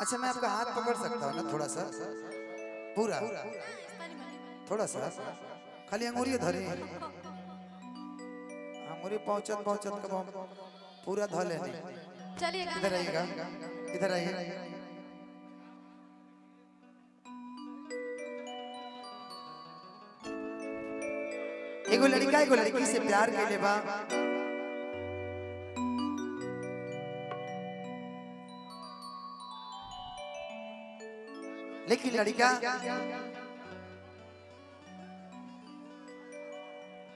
अच्छा मैं आपका हाथ पकड़ सकता हूँ ना थोड़ा सा, पूरा थोड़ा सा, खाली अंगूरी धरे, अंगूरी पहुंचत पहुंचत कब हम पूरा धो लेने। चलिए इधर आइएगा, इधर आइए। एगो लड़की से प्यार के बा, लेकिन लड़का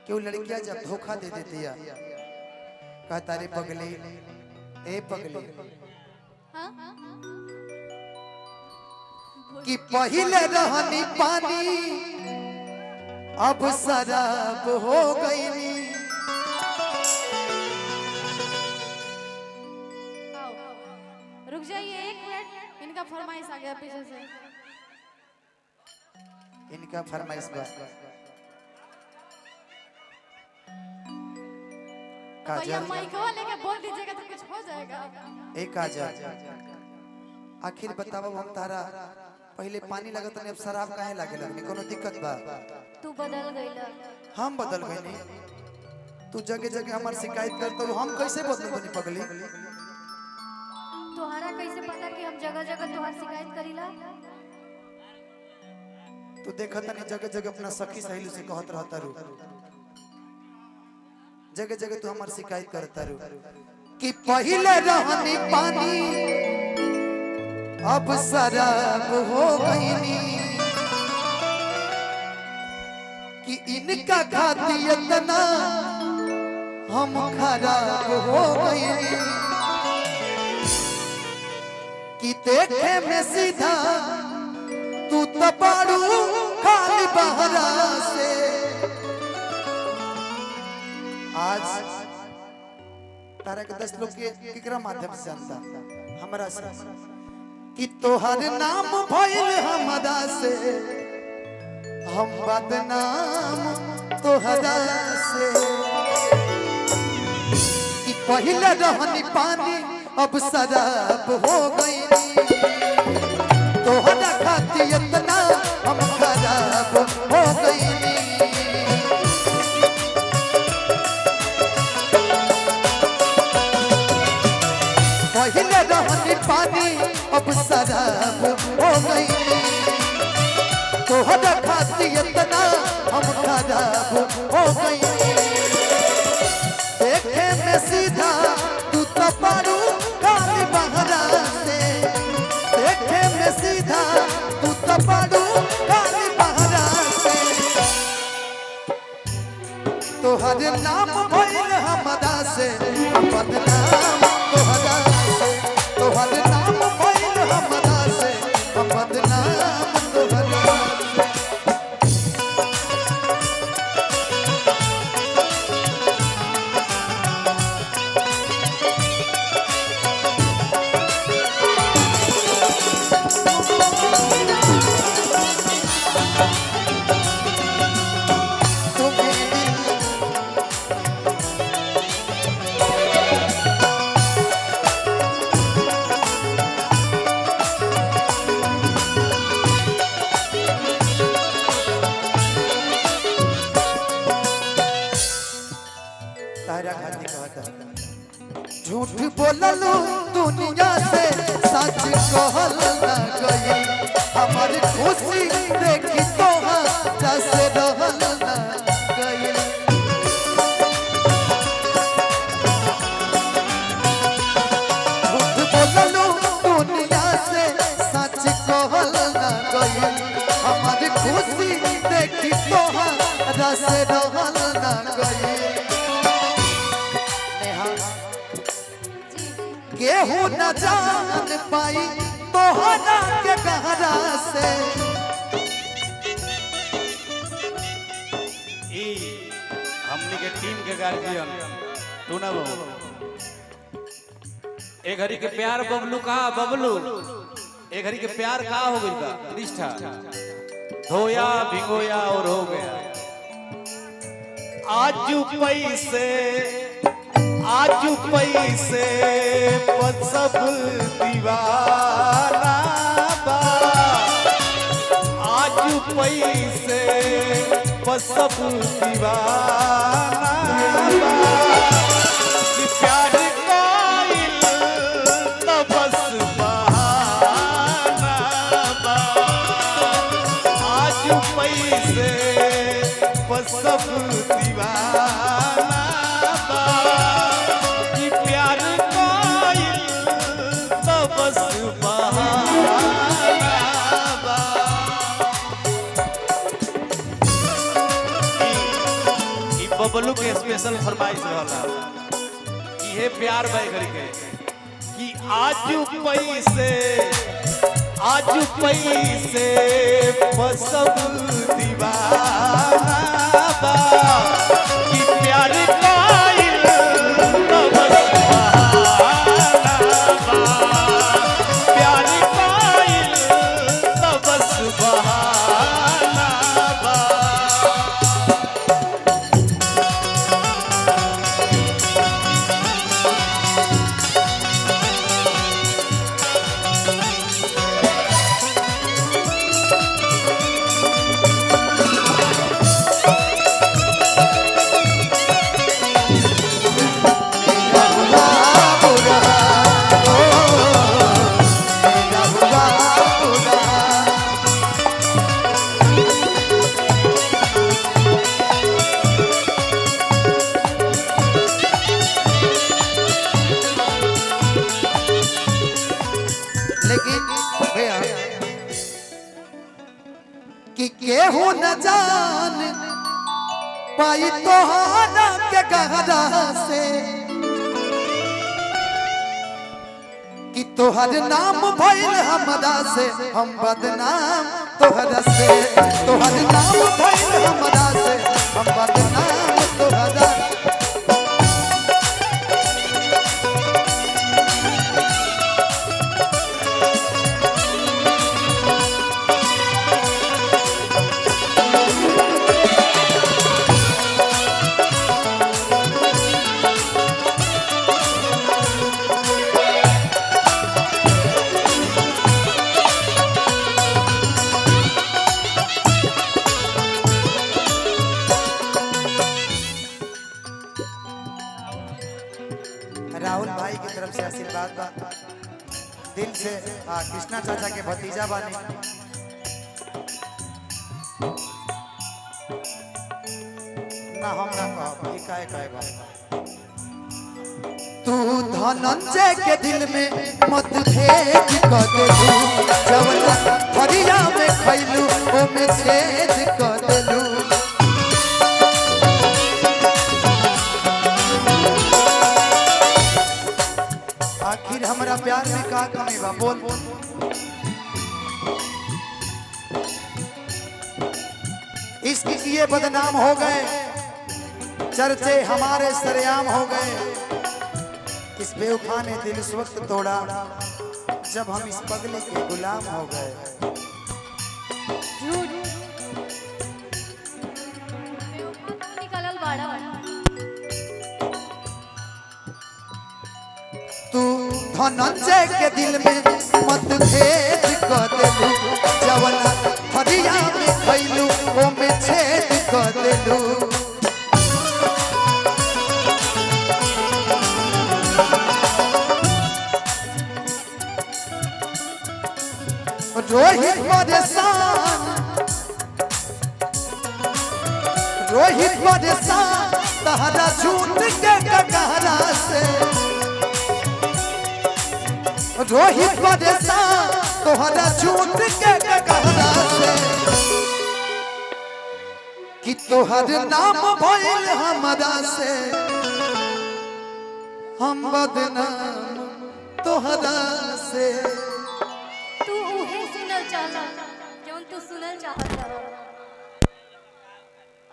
क्यों लड़कियां जब धोखा दे देती है, कहता रे पगली ए पगली कि पहले रहनी पानी अब शराब हो गई। रुक जाइए 1 मिनट, इनका फरमाइश आ गया पीछे से। इनका फरमाइश बा भैया माइकवा लेके बोल दीजिएगा तो कुछ हो जाएगा। एक काजल आखिर बताओ, हम तारा पहले पानी लगत नहीं, अब शराब काहे लागे लगनी? कोनो दिक्कत बा? तू बदल गईला। हम बदल गए नहीं, तू जगह जगह हमार शिकायत करता, हम कैसे बदल बनी पगली? तोहरा कैसे पता कि हम जगह जगह तोहार शिकायत करीला? तू देखत नहीं जगह जगह अपना सखी सहेली से कहत रहता रू, जगह जगह तू हमार शिकायत करता रू कि पहले रहनी पानी अब शराब हो गईनी, कि इनका खाती इतना हम खराब हो गईनी, कि देखे में सीधा तू तपाड़ू खाली बहरा से। आज तारा के 10 लोग के केकरा माध्यम से जानता हमरा से कि तोहर नाम भइल हमरा से, हम बदनाम तोहरा से, कि पहले रहनी पानी अब शराब हो गई, तोहरा खाती इतना हम खराब हो गई। पहले रहनी पानी अब शराब हो गई, तोहरा खाती इतना हम खराब हो गई। देखे में सीधा तू तो पारू काली बहरा से, देखे में सीधा तू तो पारू काली बहरा से, तोहर नाम भइल हमरा से बदनाम तोहरा से, तोहर नाम भइल हमरा से बदनाम तोहरा से। झूठ बोललू दुनिया से सच कहल न गई, हमारी खुशी देखी तोहरा से रहल न गई। झूठ बोललू दुनिया से सच कहल न गई, हमारी खुशी देखी तोहरा से रहल न गई। केहू न जान पाई तोहरा के गहरा से, हमनी के टीम के गार्जियन तू ना बबलू, एक घड़ी के प्यार बबलू कहा बबलू, एक घड़ी के प्यार कहा हो गई बा निष्ठा, धोया भिगोया और हो गया। आजू पैसे पर सब दीवाना पैसे बस सब दीवाना बा कि प्यार काइल त बस बहाना बा आज पैसे बस सब दीवाना बा कि प्यार काइल त बस बहाना बा ई बबलू के स्पेशल फरमाइश रहला इहे प्यार भाई करके कि आज पैसे बसब दीवाना बा कि प्यार काइल त बस बहाना बा प्यार काइल त बस बहाना बा लेकिन भैया कि केहू न जान पाई तोहारा के गहरा से कि तोहर नाम भइल हमरा से हम बदनाम तोहरा से तोहर नाम भइल हमरा से हम बदनाम तोहरा राहुल भाई की तरफ से आशीर्वाद बा दिल से कृष्णा चाचा के भतीजा बानी ना हम ना कहब ई काहे कहे बा तू धनंजय के दिल में मत भेद कर देलू जवना फरिया में खैलू ओ में छेद कर देलू आखिर हमरा प्यार में का कमी बा बोल इसकी किए बदनाम हो गए चर्चे हमारे सरेआम हो गए इस बेवफा ने दिल उस वक्त तोड़ा जब हम इस पगले के गुलाम हो गए निकलल बाड़ा तू धनंजय के दिल में मत भेद कर देलू जवना फरिया में खैलू ओ में छेद कर देलू रोहित परेशान तहरा झूठ के गहरा से रोहित परेशान तोहरा झूठ के गहरा से कि तोहर नाम भइल हमरा से हम बदनाम तोहरा से तू उहे सुनल चाहला जौन तू सुनल चाहत रहा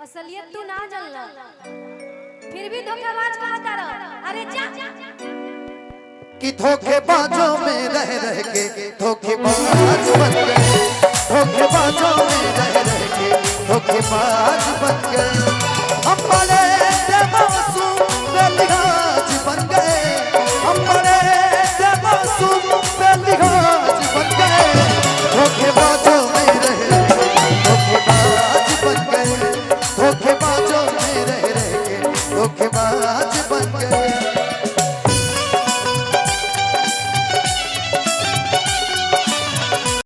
असलियत तू ना जानला फिर भी धोखेबाज कहता रहा अरे जा कि धोखेबाजों में रह रह के धोखेबाज बन गए धोखेबाजों में रह रह के धोखेबाज बन गए